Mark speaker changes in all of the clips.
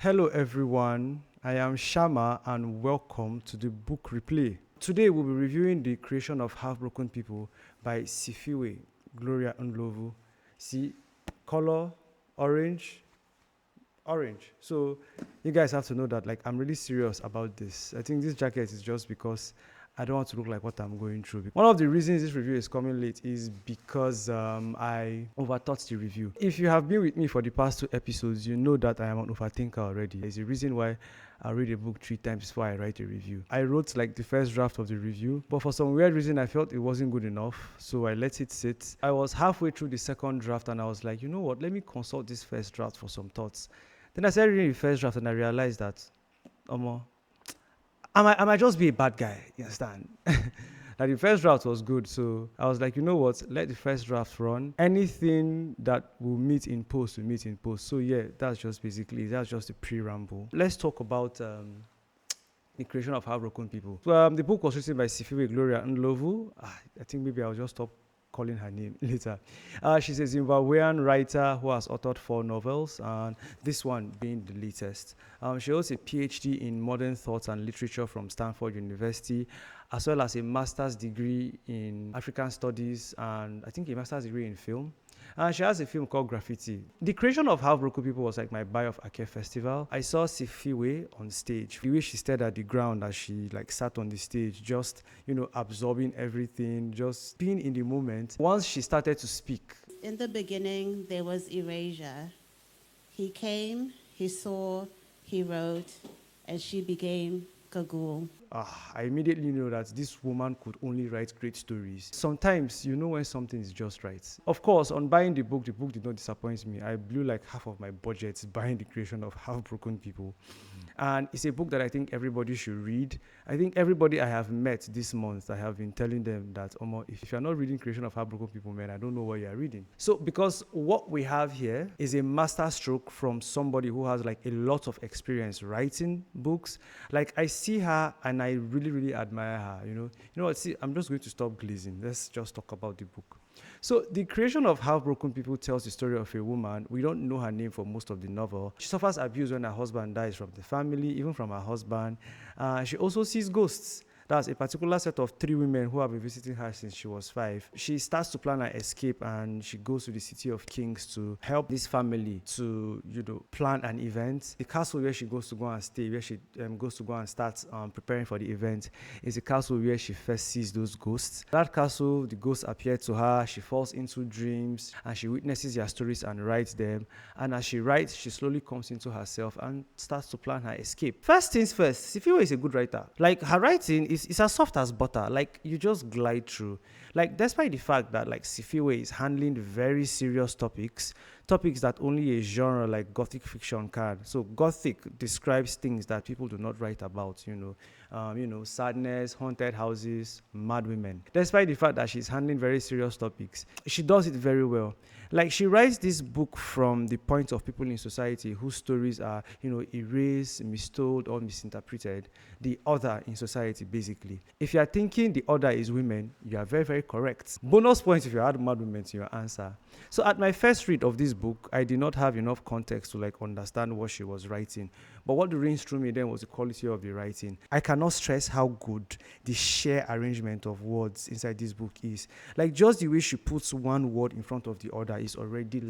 Speaker 1: Hello everyone, I am Shama and welcome to the book replay. Today we'll be reviewing The Creation of Half-Broken People by Siphiwe Gloria Ndlovu. See, color, orange. So you guys have to know that I'm really serious about this. I think this jacket is just because I don't want to look like what I'm going through. One of the reasons this review is coming late is because I overthought the review. If you have been with me for the past 2 episodes, you know that I am an overthinker already. There's a reason why I read a book 3 times before I write a review. I wrote the first draft of the review, but for some weird reason I felt it wasn't good enough, so I let it sit. I was halfway through the second draft and I was like, you know what, let me consult this first draft for some thoughts. Then I started reading the first draft and I realized that, I might just be a bad guy, you understand? That the first draft was good, so I was like, you know what, let the first draft run. Anything that will meet in post will meet in post. So yeah, that's just the pre-ramble. Let's talk about the creation of Half-Broken People. So the book was written by Siphiwe Gloria Ndlovu. I think maybe I'll just stop calling her name later. She's a Zimbabwean writer who has authored 4 novels, and this one being the latest. She holds a PhD in modern thought and literature from Stanford University, as well as a master's degree in African studies and I think a master's degree in film. And she has a film called Graffiti. The creation of Half-Broken People was like my buy of Ake Festival. I saw Siphiwe on stage. The way she stared at the ground as she sat on the stage, just, absorbing everything, just being in the moment. Once she started to speak.
Speaker 2: In the beginning, there was erasure. He came, he saw, he wrote, and she became Kagul.
Speaker 1: I immediately knew that this woman could only write great stories. Sometimes, you know when something is just right. Of course, on buying the book did not disappoint me. I blew half of my budget buying The Creation of Half-Broken People. And it's a book that I think everybody should read. I think everybody I have met this month, I have been telling them that, if you're not reading Creation of Half-Broken People, man, I don't know what you're reading. So, because what we have here is a master stroke from somebody who has a lot of experience writing books. I see her and I really, really admire her, You know what, see, I'm just going to stop glazing. Let's just talk about the book. So The Creation of Half-Broken People tells the story of a woman. We don't know her name for most of the novel. She suffers abuse when her husband dies from the family, even from her husband. She also sees ghosts. That's a particular set of 3 women who have been visiting her since she was 5. She starts to plan her escape and she goes to the City of Kings to help this family to, plan an event. The castle where she goes to go and stay, where she goes to go and start preparing for the event, is a castle where she first sees those ghosts. That castle, the ghosts appear to her, she falls into dreams and she witnesses their stories and writes them. And as she writes, she slowly comes into herself and starts to plan her escape. First things first, Siphiwe is a good writer. Her writing it's as soft as butter. You just glide through. Despite the fact that Siphiwe is handling very serious topics that only a genre like gothic fiction can. So gothic describes things that people do not write about, sadness, haunted houses, mad women. Despite the fact that she's handling very serious topics, she does it very well. She writes this book from the point of people in society whose stories are, erased, mistold, or misinterpreted. The other in society, basically. If you are thinking the other is women, you are very, very correct. Bonus points if you add mad women to your answer. So at my first read of this book, I did not have enough context to understand what she was writing. But what rings through me then was the quality of the writing. I cannot stress how good the sheer arrangement of words inside this book is. Just the way she puts one word in front of the other is already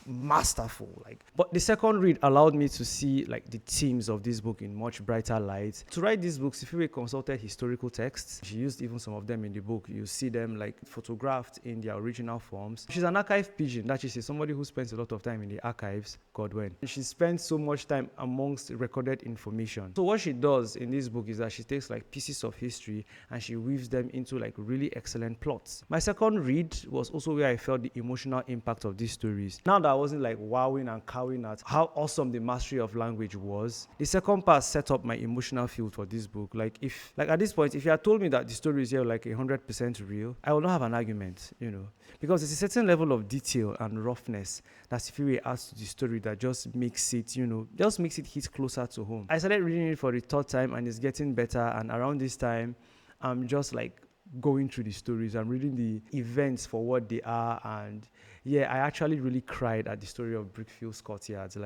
Speaker 1: masterful. But the second read allowed me to see the themes of this book in much brighter light. To write this book, Siphiwe consulted historical texts. She used even some of them in the book. You see them photographed in their original forms. She's an archive pigeon. That is, somebody who spends a lot of time in the archives. God when. She spends so much time amongst recorded information. So what she does in this book is that she takes pieces of history and she weaves them into really excellent plots. My second read was also where I felt the emotional impact of these stories. Now that I wasn't wowing and cowing at how awesome the mastery of language was, the second part set up my emotional field for this book. If at this point, if you had told me that the story is here 100% real, I would not have an argument, because there's a certain level of detail and roughness that Siphiwe adds to the story that just makes it, hit closer to home. I started reading it for the 3rd time and it's getting better, and around this time, I'm just going through the stories. I'm reading the events for what they are, and yeah, I actually really cried at the story of Brickfield Scott Yards.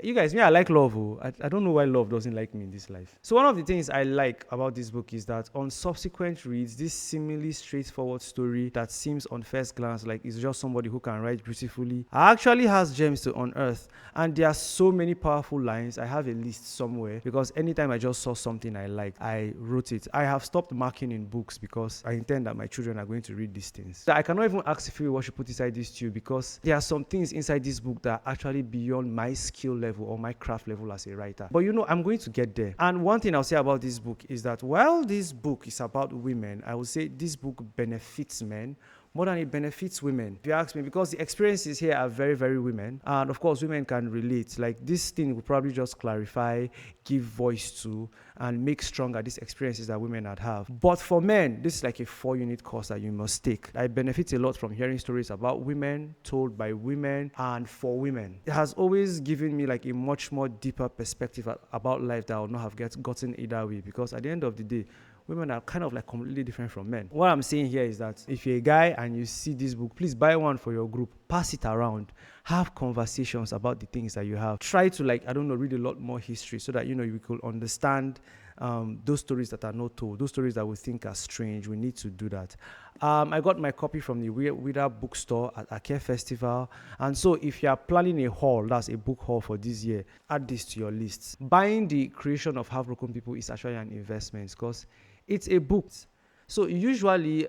Speaker 1: You guys, me, I like love. Oh. I don't know why love doesn't like me in this life. So one of the things I like about this book is that on subsequent reads, this seemingly straightforward story that seems on first glance like it's just somebody who can write beautifully actually has gems to unearth. And there are so many powerful lines. I have a list somewhere because anytime I just saw something I liked, I wrote it. I have stopped marking in books because I intend that my children are going to read these things. So I cannot even ask Siphiwe what she put inside this tube because there are some things inside this book that are actually beyond my skill level or my craft level as a writer. But I'm going to get there. And one thing I'll say about this book is that while this book is about women, I would say this book benefits men more than it benefits women. If you ask me, because the experiences here are very, very women. And of course, women can relate. Like this thing will probably just clarify, give voice to, and make stronger these experiences that women have. But for men, this is like a 4-unit course that you must take. I benefit a lot from hearing stories about women, told by women, and for women. It has always given me like a much more deeper perspective about life that I would not have gotten either way. Because at the end of the day, women are kind of like completely different from men. What I'm saying here is that if you're a guy and you see this book, please buy one for your group, pass it around, have conversations about the things that you have. Try to read a lot more history so that, you could understand those stories that are not told, those stories that we think are strange. We need to do that. I got my copy from the Wida bookstore at Ake Festival. And so if you are planning a haul, that's a book haul for this year, add this to your list. Buying The Creation of Heartbroken People is actually an investment because it's a book. So usually,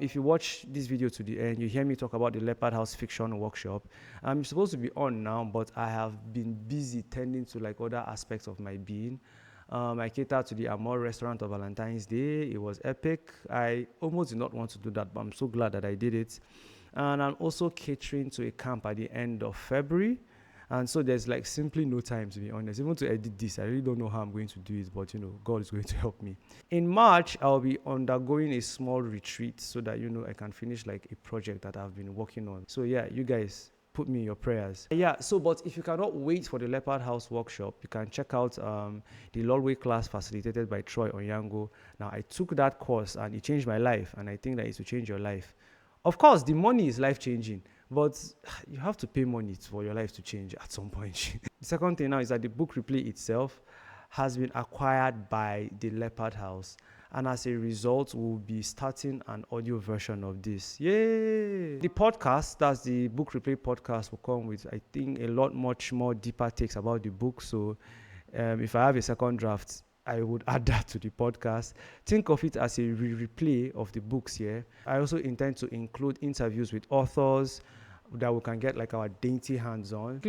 Speaker 1: if you watch this video to the end, you hear me talk about the Leopard House Fiction Workshop. I'm supposed to be on now, but I have been busy tending to other aspects of my being. I catered to the Amor restaurant on Valentine's Day. It was epic. I almost did not want to do that, but I'm so glad that I did it. And I'm also catering to a camp at the end of February. And so there's simply no time, to be honest. Even to edit this, I really don't know how I'm going to do it, but God is going to help me. In March, I'll be undergoing a small retreat so that I can finish a project that I've been working on. So yeah, you guys put me in your prayers. But if you cannot wait for the Leopard House workshop, you can check out the Lolway class facilitated by Troy Onyango. Now, I took that course and it changed my life, and I think that it will change your life. Of course, the money is life-changing, but you have to pay money for your life to change at some point. The second thing now is that the book replay itself has been acquired by the Leopard House. And as a result, we'll be starting an audio version of this. Yay! The podcast, that's the book replay podcast, will come with, I think, a lot much more deeper takes about the book. So if I have a second draft, I would add that to the podcast. Think of it as a replay of the books here. I also intend to include interviews with authors that we can get our dainty hands on.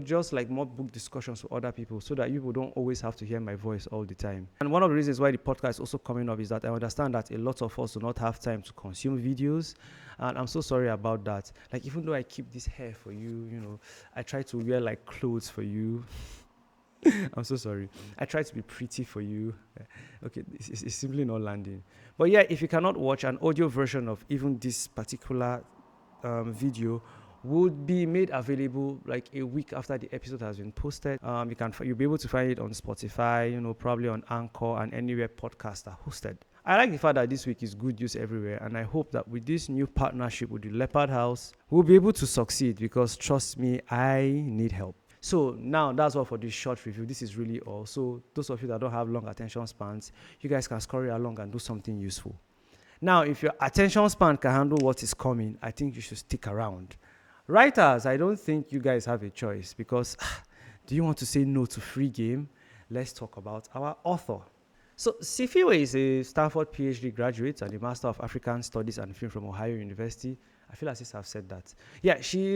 Speaker 1: Just more book discussions with other people so that you don't always have to hear my voice all the time. And one of the reasons why the podcast is also coming up is that I understand that a lot of us do not have time to consume videos. And I'm so sorry about that. Even though I keep this hair for you, I try to wear clothes for you. I'm so sorry. I try to be pretty for you. Okay, it's simply not landing. But yeah, if you cannot watch an audio version of even this particular video, would be made available a week after the episode has been posted. You'll be able to find it on Spotify, probably on Anchor and anywhere podcasts are hosted. I like the fact that this week is good news everywhere, and I hope that with this new partnership with the Leopard House, we'll be able to succeed because trust me, I need help. So now that's all for this short review. This is really all. So those of you that don't have long attention spans, you guys can scurry along and do something useful. Now, if your attention span can handle what is coming, I think you should stick around. Writers, I don't think you guys have a choice because do you want to say no to free game? Let's talk about our author. So Siphiwe is a Stanford PhD graduate and a Master of African Studies and Film from Ohio University. I feel as if I've said that. Yeah, she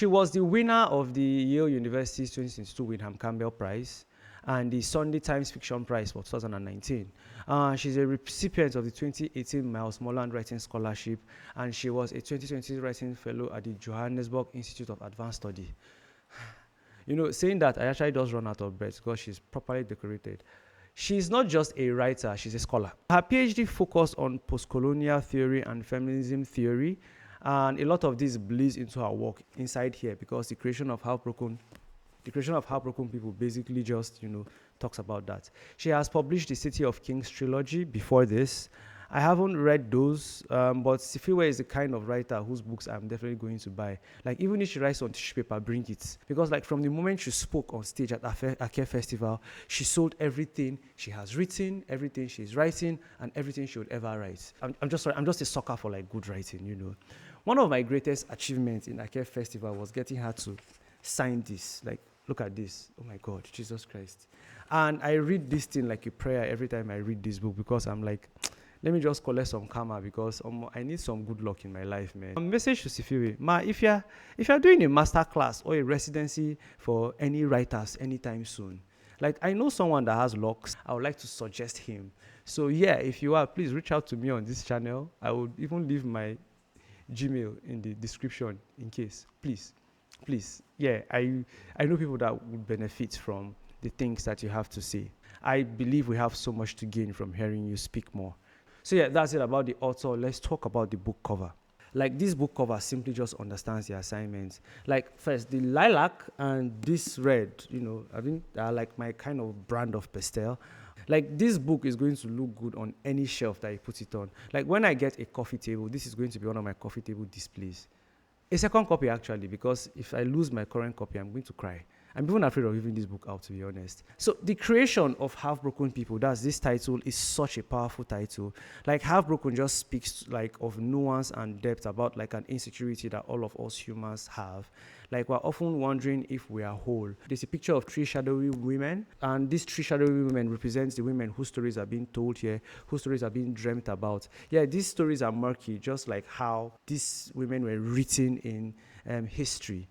Speaker 1: was the winner of the Yale University's 2022 Wyndham Campbell Prize and the Sunday Times Fiction Prize for 2019. She's a recipient of the 2018 Miles Morland Writing Scholarship, and she was a 2020 Writing Fellow at the Johannesburg Institute of Advanced Study. Saying that, I actually just run out of breath because she's properly decorated. She's not just a writer, she's a scholar. Her PhD focused on post-colonial theory and feminism theory, and a lot of this bleeds into her work inside here because the creation of heartbroken people basically just, talks about that. She has published the City of Kings trilogy before this, I haven't read those, but Siphiwe is the kind of writer whose books I'm definitely going to buy. Like, even if she writes on tissue paper, bring it. Because, like, from the moment she spoke on stage at Ake Festival, she sold everything she has written, everything she's writing, and everything she would ever write. I'm just a sucker for, like, good writing, you know. One of my greatest achievements in Ake Festival was getting her to sign this. Like, look at this. Oh, my God, Jesus Christ. And I read this thing like a prayer every time I read this book, because I'm like, let me just collect some karma, because I need some good luck in my life, man. Message to Siphiwe. Ma, if you're doing a master class or a residency for any writers anytime soon, like, I know someone that has locks, I would like to suggest him. So yeah, if you are, please reach out to me on this channel. I would even leave my Gmail in the description in case. Please. Yeah, I know people that would benefit from the things that you have to say. I believe we have so much to gain from hearing you speak more. So yeah, that's it about the author. Let's talk about the book cover. Like, this book cover simply just understands the assignments. Like, first, the lilac and this red, you know, I think are like my kind of brand of pastel. Like, this book is going to look good on any shelf that you put it on. Like, when I get a coffee table, this is going to be one of my coffee table displays. A second copy, actually, because if I lose my current copy, I'm going to cry. I'm even afraid of giving this book out, to be honest. So the creation of Half-Broken People, that's this title, is such a powerful title. Like, Half-Broken just speaks like of nuance and depth about like an insecurity that all of us humans have. Like, we're often wondering if we are whole. There's a picture of three shadowy women, and these three shadowy women represents the women whose stories are being told here, whose stories are being dreamt about. Yeah, these stories are murky, just like how these women were written in history.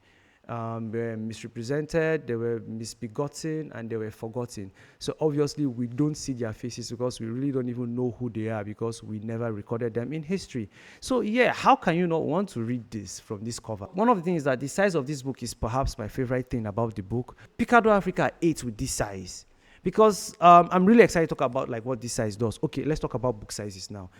Speaker 1: Were misrepresented, they were misbegotten, and they were forgotten. So obviously we don't see their faces because we really don't even know who they are, because we never recorded them in history. So yeah, how can you not want to read this from this cover? One of the things is that the size of this book is perhaps my favorite thing about the book. Picado Africa ate with this size, because I'm really excited to talk about like what this size does. Okay, let's talk about book sizes now.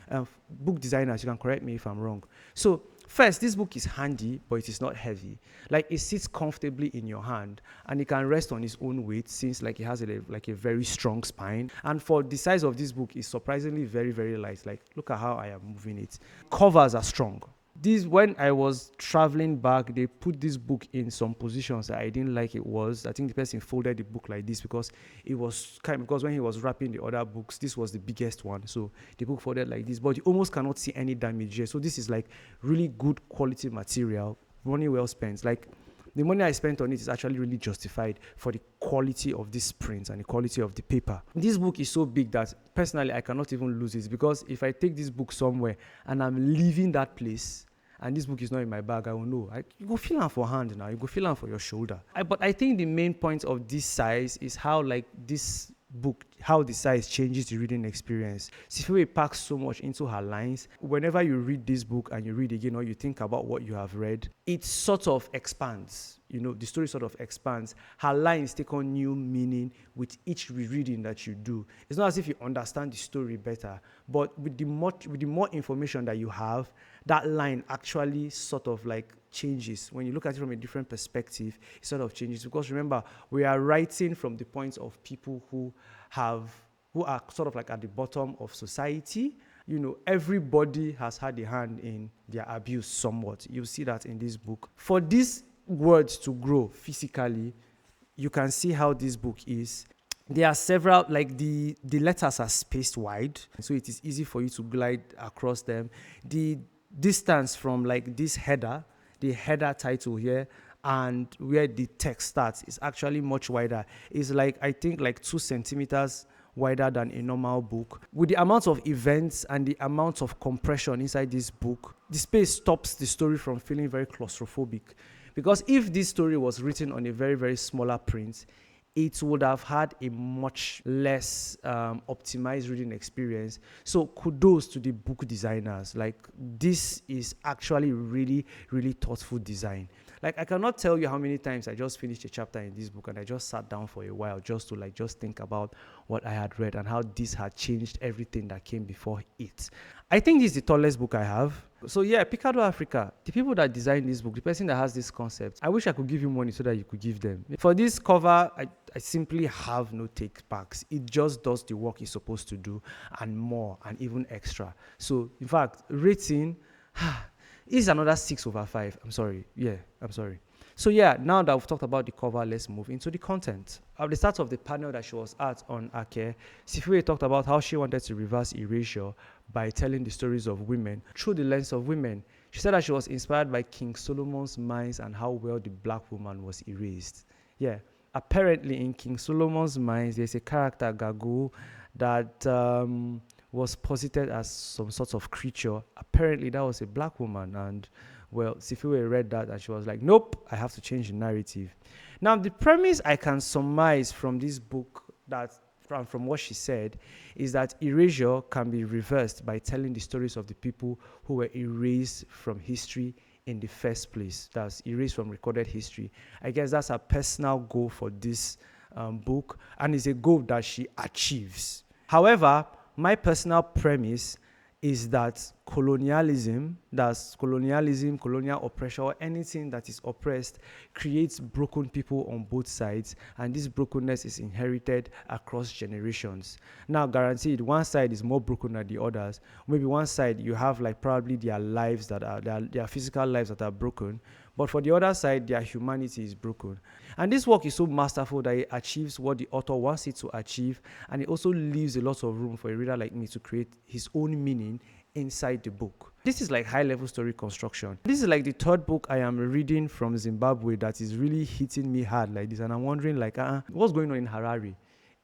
Speaker 1: Book designers, you can correct me if I'm wrong. So first, this book is handy, but it is not heavy. Like, it sits comfortably in your hand, and it can rest on its own weight, since like it has a very strong spine. And for the size of this book, it's surprisingly very, very light. Like, look at how I am moving it. Covers are strong. When I was traveling back, they put this book in some positions that I didn't like. I think the person folded the book like this because because when he was wrapping the other books, this was the biggest one. So the book folded like this, but you almost cannot see any damage here. So this is like really good quality material, money well spent. Like, the money I spent on it is actually really justified for the quality of this print and the quality of the paper. This book is so big that personally I cannot even lose it, because if I take this book somewhere and I'm leaving that place and this book is not in my bag, I will know. You go feel it for hand now. You go feel it for your shoulder. But I think the main point of this size is how like this book, how the size changes the reading experience. Siphiwe packs so much into her lines. Whenever you read this book and you read again, or you think about what you have read, it sort of expands. You know, the story sort of expands. Her lines take on new meaning with each rereading that you do. It's not as if you understand the story better, but with the more information that you have, that line actually sort of like changes. When you look at it from a different perspective, it sort of changes. Because remember, we are writing from the points of people who are sort of like at the bottom of society. You know, everybody has had a hand in their abuse somewhat. You see that in this book. For these words to grow physically, you can see how this book is. There are several, like the letters are spaced wide, so it is easy for you to glide across them. The distance from like this header, the header title here, and where the text starts is actually much wider. It's like, I think like 2 centimeters wider than a normal book. With the amount of events and the amount of compression inside this book, the space stops the story from feeling very claustrophobic. Because if this story was written on a very, very smaller print, it would have had a much less optimized reading experience. So kudos to the book designers. Like, this is actually really, really thoughtful design. Like, I cannot tell you how many times I just finished a chapter in this book and I just sat down for a while just to just think about what I had read and how this had changed everything that came before it. I think this is the tallest book I have. So yeah, Picado Africa, the people that designed this book, the person that has this concept, I wish I could give you money so that you could give them. For this cover, I simply have no take backs. It just does the work it's supposed to do and more and even extra. So, in fact, rating is another 6/5. I'm sorry. Yeah, I'm sorry. So yeah, now that we've talked about the cover, let's move into the content. At the start of the panel that she was at on Ake, Siphiwe talked about how she wanted to reverse erasure by telling the stories of women through the lens of women. She said that she was inspired by King Solomon's mines and how well the black woman was erased. Yeah, apparently in King Solomon's mines, there's a character, Gagu, that was posited as some sort of creature. Apparently that was a black woman, and well, Siphiwe read that and she was like, nope, I have to change the narrative. Now, the premise I can surmise from this book, that from what she said, is that erasure can be reversed by telling the stories of the people who were erased from history in the first place. That's erased from recorded history. I guess that's her personal goal for this book, and it's a goal that she achieves. However, my personal premise is that colonialism, colonial oppression, or anything that is oppressed creates broken people on both sides, and this brokenness is inherited across generations. Now, guaranteed, one side is more broken than the others. Maybe one side you have like probably their lives that are their physical lives that are broken, but for the other side, their humanity is broken. And this work is so masterful that it achieves what the author wants it to achieve, and it also leaves a lot of room for a reader like me to create his own meaning inside the book. This is like high-level story construction. This is like the third book I am reading from Zimbabwe that is really hitting me hard like this, and I'm wondering like, what's going on in Harare?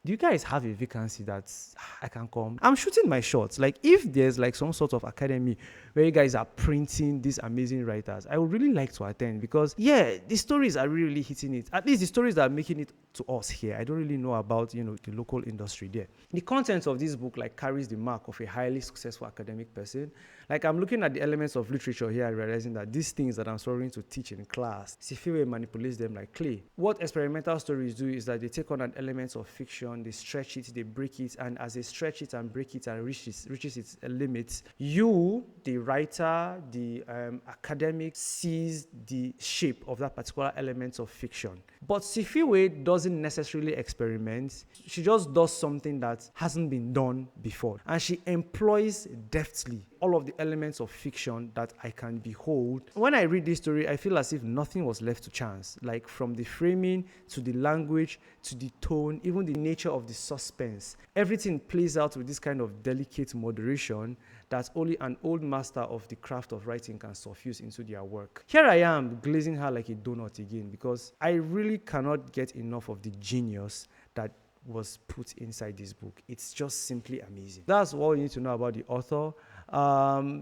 Speaker 1: Do you guys have a vacancy that I can come? I'm shooting my shots. Like, if there's like some sort of academy where you guys are printing these amazing writers, I would really like to attend, because yeah, the stories are really hitting it. At least the stories that are making it to us here. I don't really know about, the local industry there. The content of this book like carries the mark of a highly successful academic person. Like, I'm looking at the elements of literature here and realizing that these things that I'm struggling to teach in class, Siphiwe manipulates them like clay. What experimental stories do is that they take on an element of fiction, they stretch it, they break it, and as they stretch it and break it and reaches its limits, you, the writer, the academic, sees the shape of that particular element of fiction. But Siphiwe doesn't necessarily experiment. She just does something that hasn't been done before, and she employs deftly all of the elements of fiction that I can behold. When I read this story, I feel as if nothing was left to chance, like from the framing to the language to the tone, even the nature of the suspense. Everything plays out with this kind of delicate moderation that only an old master of the craft of writing can suffuse into their work. Here I am glazing her like a donut again, because I really cannot get enough of the genius that was put inside this book. It's just simply amazing. That's all you need to know about the author.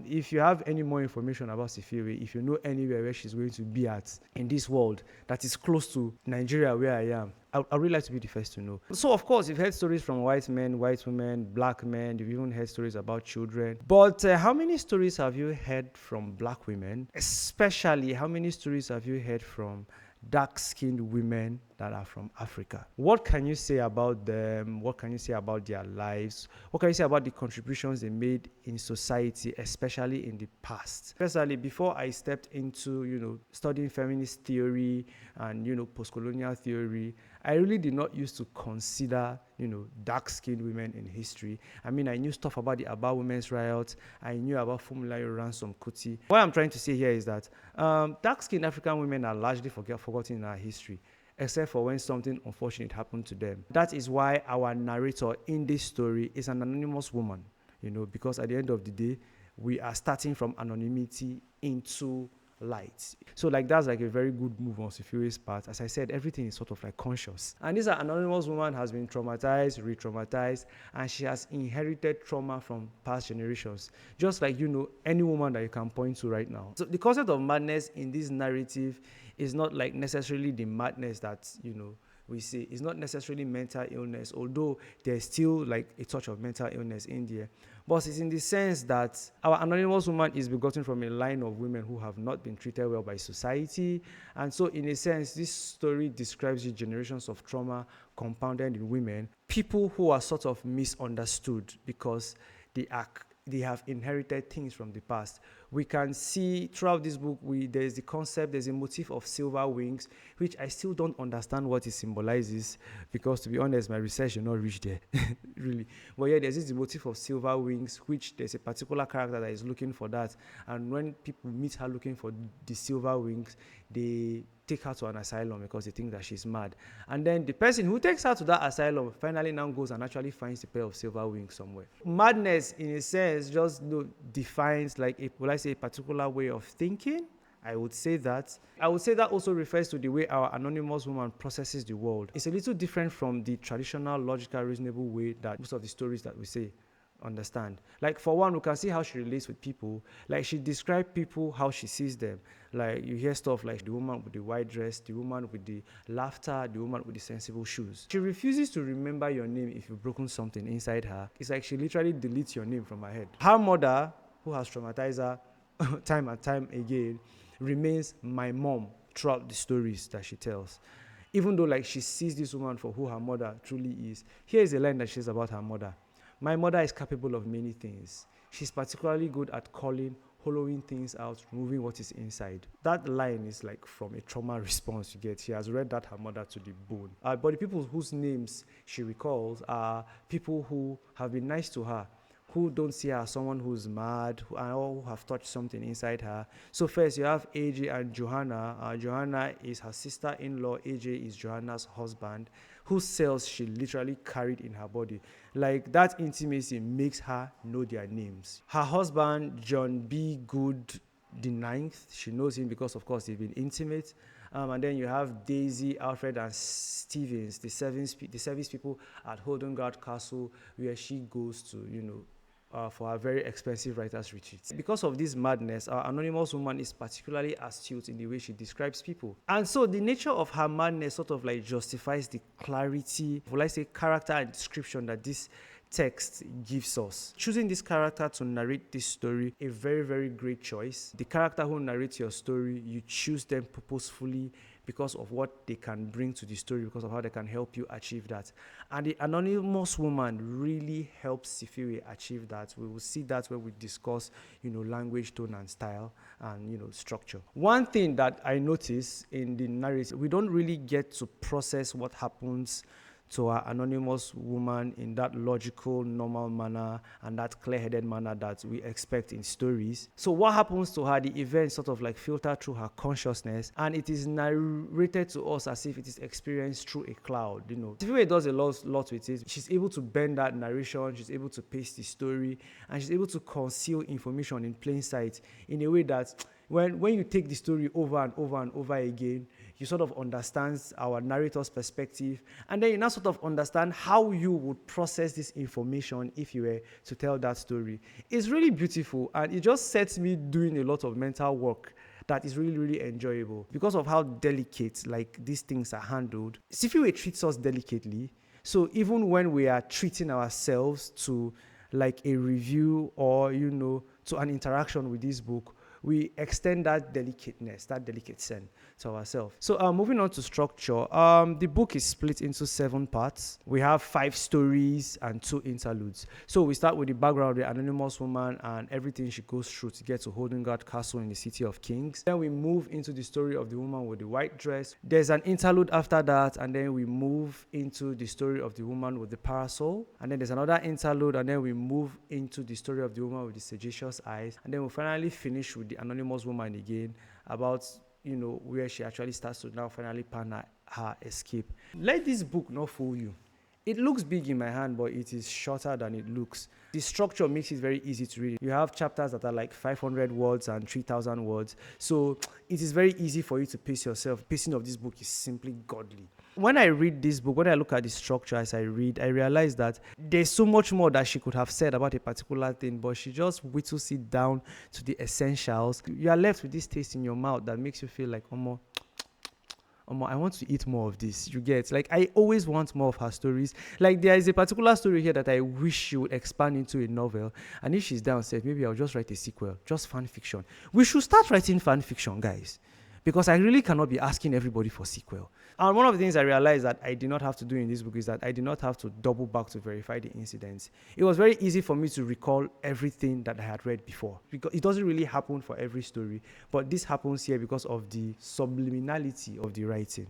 Speaker 1: If you have any more information about Siphiwe, if you know anywhere where she's going to be at in this world that is close to Nigeria where I am, I'd really like to be the first to know. So, of course, you've heard stories from white men, white women, black men. You've even heard stories about children. But how many stories have you heard from black women? Especially, how many stories have you heard from dark-skinned women that are from Africa? What can you say about them? What can you say about their lives? What can you say about the contributions they made in society, especially in the past? Especially before I stepped into, studying feminist theory and, post-colonial theory, I really did not used to consider, dark-skinned women in history. I mean, I knew stuff about the Aba Women's Riot. I knew about Funmilayo Ransom Kuti. What I'm trying to say here is that dark-skinned African women are largely forgotten in our history, except for when something unfortunate happened to them. That is why our narrator in this story is an anonymous woman, because at the end of the day, we are starting from anonymity into light. So that's like a very good move on Siphiwe's part. As I said, everything is sort of like conscious. And this anonymous woman has been traumatized, re-traumatized, and she has inherited trauma from past generations. Just like, any woman that you can point to right now. So the concept of madness in this narrative is not like necessarily the madness that, we see. It's not necessarily mental illness, although there's still like a touch of mental illness in there. But it's in the sense that our anonymous woman is begotten from a line of women who have not been treated well by society. And so in a sense, this story describes the generations of trauma compounded in women, people who are sort of misunderstood because they are they have inherited things from the past. We can see throughout this book, there's the concept, there's a motif of silver wings, which I still don't understand what it symbolizes, because to be honest, my research did not reach there, really. But yeah, there's this motif of silver wings, which there's a particular character that is looking for that. And when people meet her looking for the silver wings, they take her to an asylum because they think that she's mad. And then the person who takes her to that asylum finally now goes and actually finds a pair of silver wings somewhere. Madness, in a sense, just defines like a particular way of thinking. I would say that also refers to the way our anonymous woman processes the world. It's a little different from the traditional, logical, reasonable way that most of the stories that we say understand. Like, for one, we can see how she relates with people. Like, she describes people how she sees them. Like, you hear stuff like the woman with the white dress, the woman with the laughter, the woman with the sensible shoes. She refuses to remember your name if you've broken something inside her. It's like she literally deletes your name from her head. Her mother, who has traumatized her time and time again, remains my mom throughout the stories that she tells. Even though, like, she sees this woman for who her mother truly is. Here is a line that she says about her mother. My mother is capable of many things. She's particularly good at calling, hollowing things out, removing what is inside. That line is like from a trauma response you get. She has read that her mother to the bone. But the people whose names she recalls are people who have been nice to her, who don't see her as someone who's mad, or who have touched something inside her. So first, you have AJ and Johanna. Johanna is her sister-in-law. AJ is Johanna's husband, whose cells she literally carried in her body. Like, that intimacy makes her know their names. Her husband, John B. Good the Ninth, she knows him because, of course, they've been intimate. And then you have Daisy, Alfred, and Stevens, the service people at Holden Guard Castle, where she goes to, for a very expensive writer's retreat. Because of this madness, our anonymous woman is particularly astute in the way she describes people. And so the nature of her madness sort of like justifies the clarity, character and description that this text gives us. Choosing this character to narrate this story, a very, very great choice. The character who narrates your story, you choose them purposefully because of what they can bring to the story, because of how they can help you achieve that. And the anonymous woman really helps Siphiwe achieve that. We will see that when we discuss, language, tone, and style, and, structure. One thing that I notice in the narrative, we don't really get to process what happens to our anonymous woman in that logical, normal manner and that clear-headed manner that we expect in stories. So what happens to her, the events sort of like filter through her consciousness, and it is narrated to us as if it is experienced through a cloud. Siphiwe does a lot with it. She's able to bend that narration, she's able to pace the story, and she's able to conceal information in plain sight in a way that when you take the story over and over and over again, you sort of understand our narrator's perspective, and then you now sort of understand how you would process this information if you were to tell that story. It's really beautiful, and it just sets me doing a lot of mental work that is really, really enjoyable because of how delicate like these things are handled. Siphiwe treats us delicately, so even when we are treating ourselves to like a review or to an interaction with this book, we extend that delicateness, that delicate sense to ourselves. So moving on to structure, the book is split into 7 parts. We have 5 stories and 2 interludes. So we start with the background of the anonymous woman and everything she goes through to get to Holden Guard Castle in the City of Kings. Then we move into the story of the woman with the white dress. There's an interlude after that, and then we move into the story of the woman with the parasol. And then there's another interlude, and then we move into the story of the woman with the sagacious eyes. And then we finally finish with the anonymous woman again, about where she actually starts to now finally plan her escape. Let this book not fool you. It looks big in my hand, but it is shorter than it looks. The structure makes it very easy to read. You have chapters that are like 500 words and 3,000 words. So it is very easy for you to pace yourself. Pacing of this book is simply godly. When I read this book, when I look at the structure as I read, I realize that there's so much more that she could have said about a particular thing, but she just whittles it down to the essentials. You are left with this taste in your mouth that makes you feel like, I want to eat more of this. You get, like, I always want more of her stories. Like, there is a particular story here that I wish she would expand into a novel. And if she's down, said, maybe I'll just write a sequel, just fan fiction. We should start writing fan fiction, guys, because I really cannot be asking everybody for sequel. And one of the things I realized that I did not have to do in this book is that I did not have to double back to verify the incidents. It was very easy for me to recall everything that I had read before, because it doesn't really happen for every story, but this happens here because of the subliminality of the writing.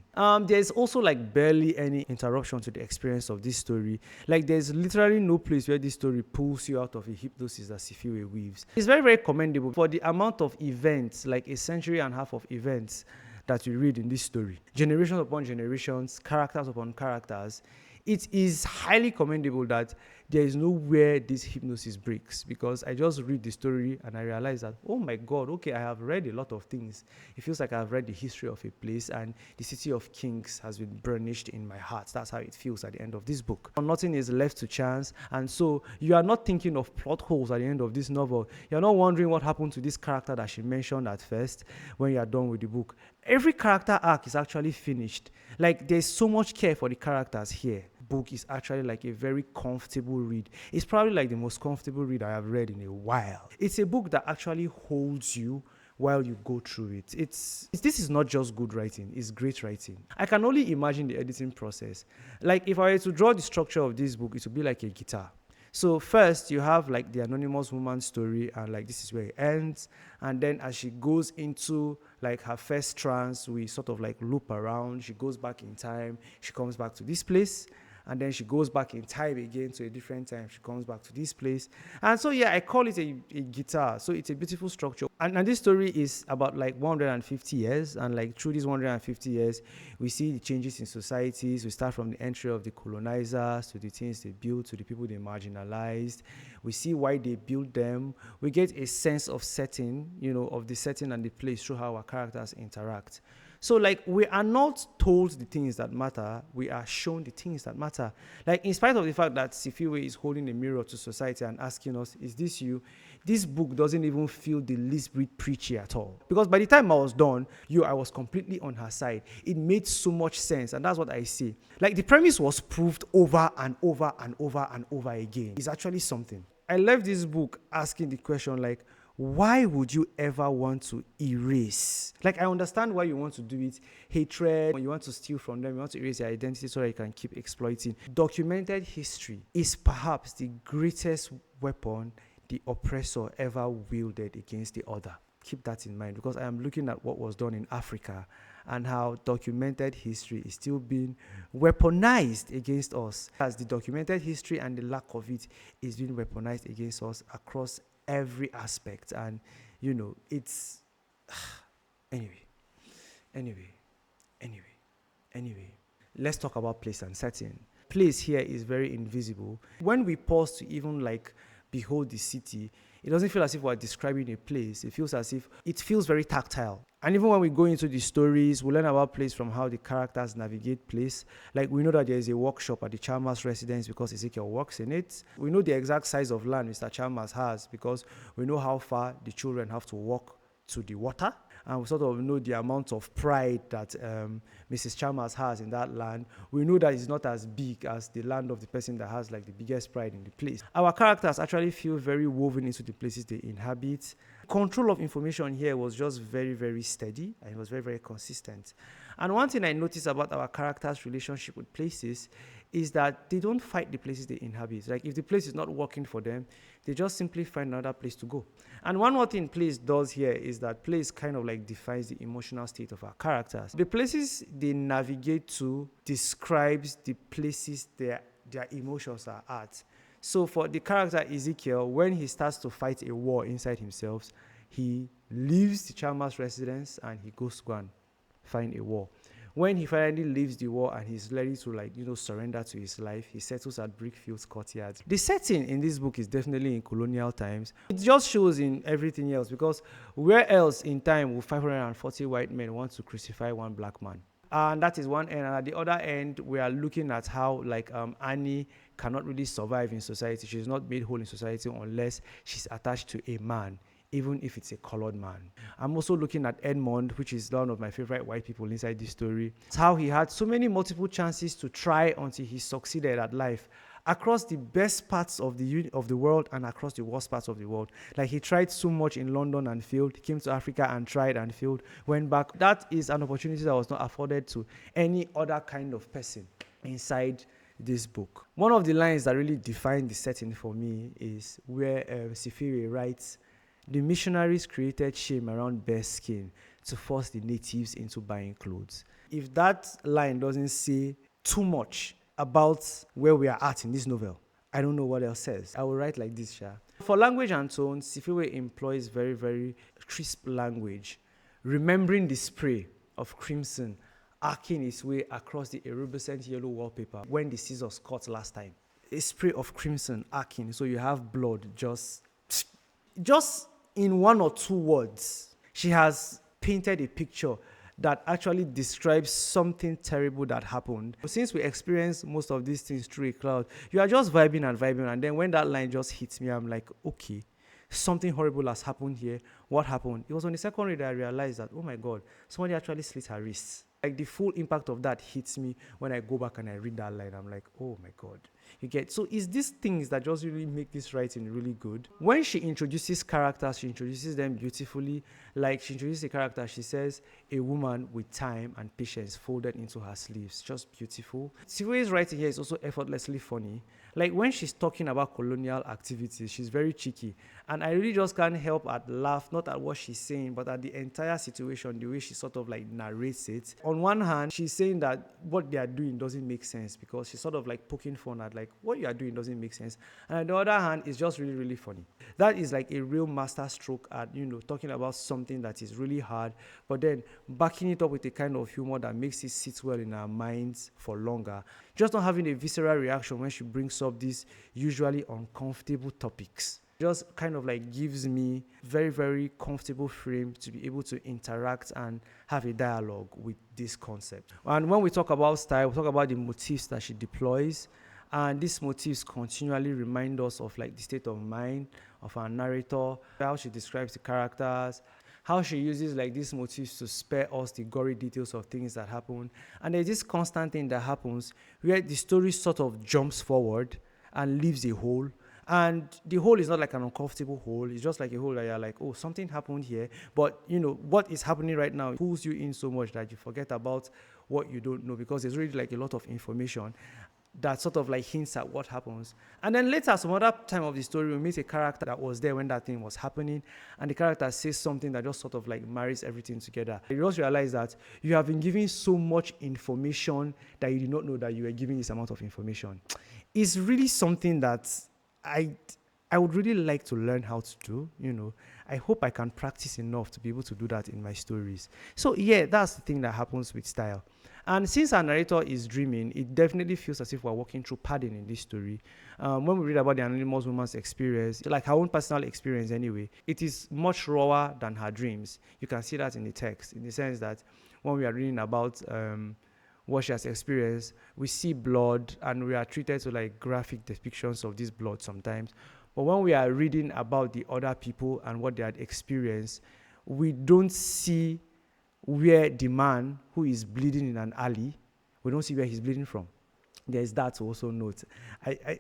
Speaker 1: There's also like barely any interruption to the experience of this story. Like there's literally no place where this story pulls you out of a hypnosis that Siphiwe weaves. It's very, very commendable for the amount of events, like a century and a half of events that we read in this story. Generations upon generations, characters upon characters. It is highly commendable that there is nowhere this hypnosis breaks, because I just read the story and I realize that, oh my God, okay, I have read a lot of things. It feels like I've read the history of a place, and the city of kings has been burnished in my heart. That's how it feels at the end of this book. Nothing is left to chance, and so you are not thinking of plot holes at the end of this novel. You're not wondering what happened to this character that she mentioned at first when you are done with the book. Every character arc is actually finished. Like there's so much care for the characters here. Book is actually like a very comfortable read. It's probably like the most comfortable read I have read in a while. It's a book that actually holds you while you go through it. This is not just good writing, it's great writing. I can only imagine the editing process. Like if I were to draw the structure of this book, it would be like a guitar. So first you have like the anonymous woman's story, and like this is where it ends. And then as she goes into like her first trance, we sort of like loop around. She goes back in time, she comes back to this place, and then she goes back in time again to a different time. She comes back to this place. And so, yeah, I call it a guitar. So it's a beautiful structure. And this story is about like 150 years. And like through these 150 years, we see the changes in societies. We start from the entry of the colonizers to the things they built, to the people they marginalized. We see why they built them. We get a sense of setting, of the setting and the place through how our characters interact. So, like, we are not told the things that matter. We are shown the things that matter. Like, in spite of the fact that Siphiwe is holding a mirror to society and asking us, is this you? This book doesn't even feel the least bit preachy at all. Because by the time I was done, I was completely on her side. It made so much sense, and that's what I see. Like, the premise was proved over and over and over and over again. It's actually something. I left this book asking the question, like, why would you ever want to erase? Like, I understand why you want to do it. Hatred, when you want to steal from them, you want to erase their identity so that you can keep exploiting. Documented history is perhaps the greatest weapon the oppressor ever wielded against the other. Keep that in mind, because I am looking at what was done in Africa and how documented history is still being weaponized against us. As the documented history and the lack of it is being weaponized against us across every aspect. And it's anyway, let's talk about place and setting. Place here is very invisible. When we pause to even like behold the city, it doesn't feel as if we're describing a place. It feels as if it feels very tactile. And even when we go into the stories, we learn about place from how the characters navigate place. Like, we know that there is a workshop at the Chalmers residence because Ezekiel works in it. We know the exact size of land Mr. Chalmers has because we know how far the children have to walk to the water. And we sort of know the amount of pride that Mrs. Chalmers has in that land. We know that it's not as big as the land of the person that has like the biggest pride in the place. Our characters actually feel very woven into the places they inhabit. Control of information here was just very, very steady, and it was very, very consistent. And one thing I noticed about our characters' relationship with places is that they don't fight the places they inhabit. Like, if the place is not working for them, they just simply find another place to go. And one more thing place does here is that place kind of like defines the emotional state of our characters. The places they navigate to describes the places their emotions are at. So for the character Ezekiel, when he starts to fight a war inside himself, he leaves the Chalmers residence and he goes to go and find a war. When he finally leaves the war and he's ready to surrender to his life, he settles at Brickfield's courtyard. The setting in this book is definitely in colonial times. It just shows in everything else, because where else in time will 540 white men want to crucify one black man? And that is one end. And at the other end, we are looking at how Annie cannot really survive in society. She's not made whole in society unless she's attached to a man, even if it's a colored man. I'm also looking at Edmond, which is one of my favorite white people inside this story. It's how he had so many multiple chances to try until he succeeded at life. across the best parts of the world and across the worst parts of the world. Like, he tried so much in London and failed. He came to Africa and tried and failed, went back. That is an opportunity that was not afforded to any other kind of person inside this book. One of the lines that really defined the setting for me is where Siphiwe writes, "The missionaries created shame around bare skin to force the natives into buying clothes." If that line doesn't say too much about where we are at in this novel, I don't know what else says. I will write like this, Sha. For language and tone, Siphiwe employs very, very crisp language, remembering the spray of crimson arcing its way across the iridescent yellow wallpaper when the scissors cut last time. A spray of crimson arcing, so you have blood just in one or two words. She has painted a picture that actually describes something terrible that happened. Since we experience most of these things through a cloud, you are just vibing, and then when that line just hits me, I'm like, okay, something horrible has happened here. What happened? It was on the second read that I realized that, oh my God, somebody actually slit her wrists. Like, the full impact of that hits me when I go back and I read that line. I'm like, oh my God. You get? So it's these things that just really make this writing really good. When she introduces characters, she introduces them beautifully. Like, she introduces a character, she says, a woman with time and patience folded into her sleeves. Just beautiful. Siphiwe's writing here is also effortlessly funny. Like, when she's talking about colonial activities, she's very cheeky. And I really just can't help but laugh, not at what she's saying, but at the entire situation, the way she sort of like narrates it. On one hand, she's saying that what they are doing doesn't make sense, because she's sort of like poking fun at like, what you are doing doesn't make sense. And on the other hand, it's just really, really funny. That is like a real master stroke at, talking about something that is really hard, but then backing it up with a kind of humor that makes it sit well in our minds for longer. Just not having a visceral reaction when she brings up these usually uncomfortable topics. Just kind of like gives me very, very comfortable frame to be able to interact and have a dialogue with this concept. And when we talk about style, we talk about the motifs that she deploys. And these motifs continually remind us of like the state of mind of our narrator, how she describes the characters, how she uses like these motifs to spare us the gory details of things that happen. And there's this constant thing that happens where the story sort of jumps forward and leaves a hole. And the hole is not like an uncomfortable hole. It's just like a hole that you're like, oh, something happened here. But, what is happening right now pulls you in so much that you forget about what you don't know, because there's really like a lot of information that sort of like hints at what happens. And then later, some other time of the story, we meet a character that was there when that thing was happening, and the character says something that just sort of like marries everything together. You just realize that you have been given so much information that you did not know that you were giving this amount of information. It's really something that I would really like to learn how to do. I hope I can practice enough to be able to do that in my stories. So yeah, that's the thing that happens with style. And since our narrator is dreaming, it definitely feels as if we're walking through padding in this story. When we read about the anonymous woman's experience, like her own personal experience anyway, it is much rawer than her dreams. You can see that in the text, in the sense that when we are reading about what she has experienced, we see blood and we are treated to like graphic depictions of this blood sometimes. But when we are reading about the other people and what they had experienced, we don't see where the man who is bleeding in an alley, we don't see where he's bleeding from. There's that to also note. I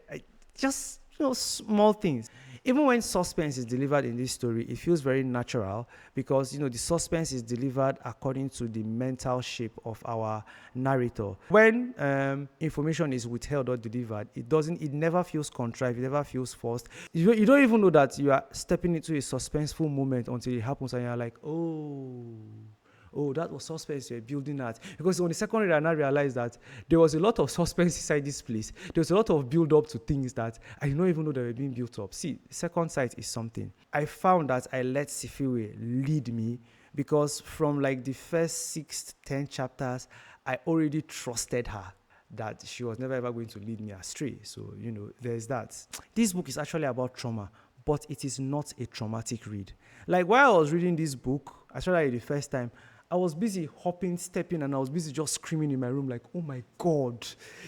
Speaker 1: just, small things. Even when suspense is delivered in this story, it feels very natural, because, the suspense is delivered according to the mental shape of our narrator. When information is withheld or delivered, it never feels contrived, it never feels forced. You don't even know that you are stepping into a suspenseful moment until it happens, and you're like, oh, that was suspense you're building at. Because on the second read, I now realized that there was a lot of suspense inside this place. There was a lot of build-up to things that I did not even know they were being built up. See, second sight is something. I found that I let Siphiwe lead me, because from like the first 6 to 10 chapters, I already trusted her that she was never ever going to lead me astray. So, there's that. This book is actually about trauma, but it is not a traumatic read. Like, while I was reading this book, especially the first time, I was busy hopping, stepping, and I was busy just screaming in my room like, oh my God,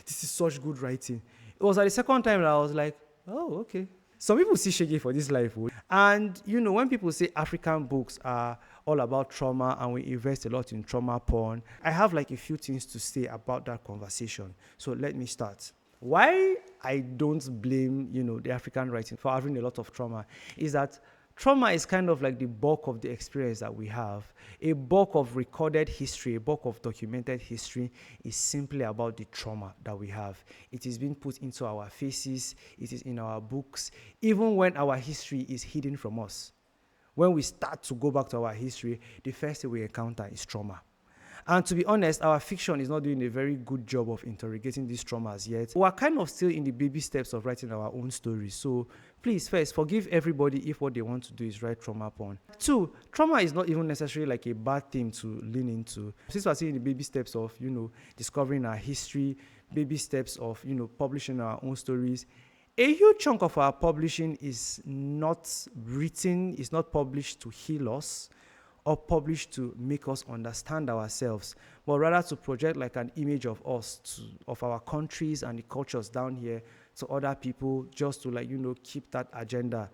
Speaker 1: this is such good writing. It was at the second time that I was like, oh, okay. Some people see shege for this life. And, when people say African books are all about trauma and we invest a lot in trauma porn, I have like a few things to say about that conversation. So let me start. Why I don't blame, the African writing for having a lot of trauma is that trauma is kind of like the bulk of the experience that we have. A bulk of recorded history, a bulk of documented history is simply about the trauma that we have. It is being put into our faces, it is in our books, even when our history is hidden from us. When we start to go back to our history, the first thing we encounter is trauma. And to be honest, our fiction is not doing a very good job of interrogating these traumas yet. We are kind of still in the baby steps of writing our own stories. So please, first, forgive everybody if what they want to do is write trauma porn. 2, trauma is not even necessarily like a bad thing to lean into. Since we're still in the baby steps of, discovering our history, baby steps of, publishing our own stories, a huge chunk of our publishing is not written, is not published to heal us, or published to make us understand ourselves, but rather to project like an image of us, of our countries and the cultures down here to other people, just to keep that agenda,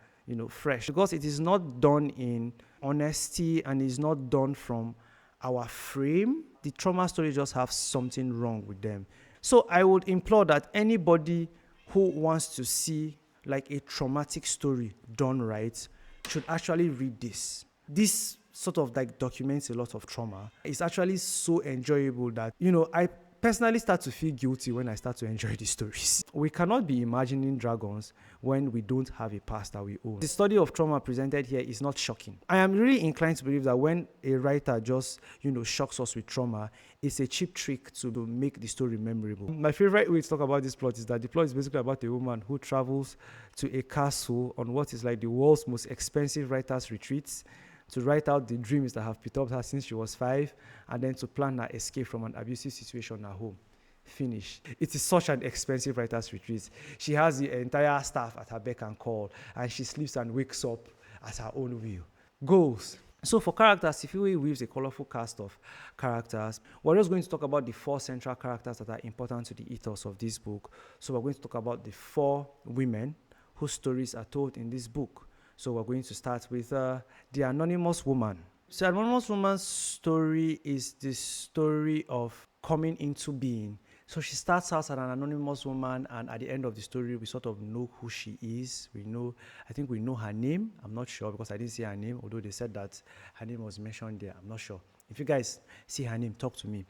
Speaker 1: fresh. Because it is not done in honesty and is not done from our frame. The trauma stories just have something wrong with them. So I would implore that anybody who wants to see like a traumatic story done right should actually read this. This sort of like documents a lot of trauma. It's actually so enjoyable that, I personally start to feel guilty when I start to enjoy these stories. We cannot be imagining dragons when we don't have a past that we own. The study of trauma presented here is not shocking. I am really inclined to believe that when a writer just, shocks us with trauma, it's a cheap trick to make the story memorable. My favorite way to talk about this plot is that the plot is basically about a woman who travels to a castle on what is like the world's most expensive writer's retreats, to write out the dreams that have perturbed her since she was 5, and then to plan her escape from an abusive situation at home. Finish. It is such an expensive writer's retreat. She has the entire staff at her beck and call, and she sleeps and wakes up at her own will. Goals. So for characters, Siphiwe weaves a colorful cast of characters. We're just going to talk about the 4 central characters that are important to the ethos of this book. So we're going to talk about the 4 women whose stories are told in this book. So we're going to start with the anonymous woman. So anonymous woman's story is the story of coming into being. So she starts out as an anonymous woman, and at the end of the story, we sort of know who she is. I think we know her name. I'm not sure because I didn't see her name, although they said that her name was mentioned there. I'm not sure. If you guys see her name, talk to me.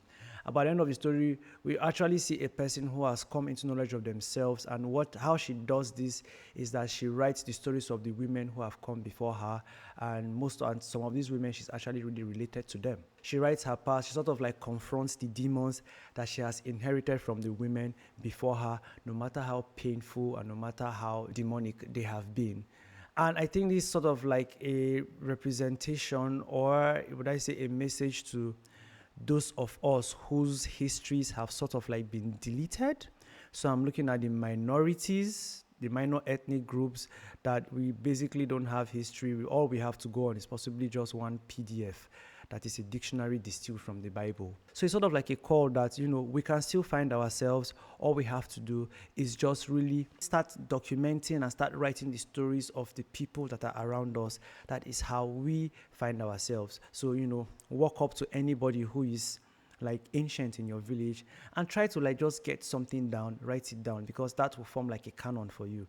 Speaker 1: By the end of the story, we actually see a person who has come into knowledge of themselves, and how she does this is that she writes the stories of the women who have come before her, and some of these women, she's actually really related to them. She writes her past. She sort of like confronts the demons that she has inherited from the women before her, no matter how painful and no matter how demonic they have been. And I think this is sort of like a representation, or would I say a message to those of us whose histories have sort of like been deleted. So I'm looking at the minorities, the minor ethnic groups that we basically don't have history. All we have to go on is possibly just one PDF that is a dictionary distilled from the Bible. So it's sort of like a call that, we can still find ourselves. All we have to do is just really start documenting and start writing the stories of the people that are around us. That is how we find ourselves. So, walk up to anybody who is like ancient in your village and try to like just get something down, write it down, because that will form like a canon for you.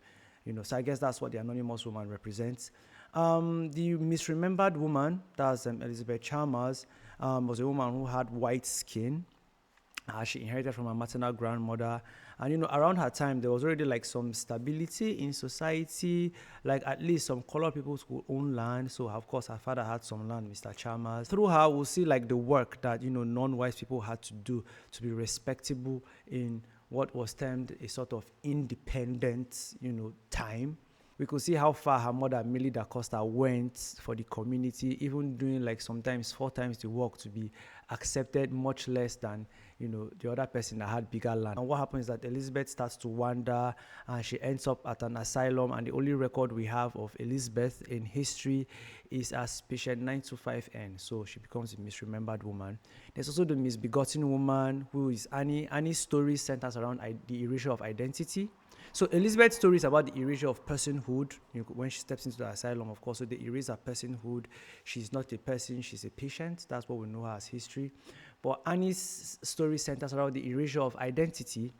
Speaker 1: So I guess that's what the anonymous woman represents. The misremembered woman, that's Elizabeth Chalmers, was a woman who had white skin. She inherited from her maternal grandmother. And, around her time, there was already like some stability in society, like at least some colored people could own land. So, of course, her father had some land, Mr. Chalmers. Through her, we'll see like the work that, non-white people had to do to be respectable in what was termed a sort of independent, time. We could see how far her mother, Millie da Costa, went for the community, even doing like sometimes 4 times the work to be accepted, much less than, the other person that had bigger land. And what happens is that Elizabeth starts to wander and she ends up at an asylum, and the only record we have of Elizabeth in history is as patient 925N. So she becomes a misremembered woman. There's also the misbegotten woman, who is Annie. Annie's story centers around the erasure of identity. So Elizabeth's story is about the erasure of personhood. When she steps into the asylum, of course, so they erase her personhood. She's not a person, she's a patient. That's what we know her as history. But Annie's story centers around the erasure of identity.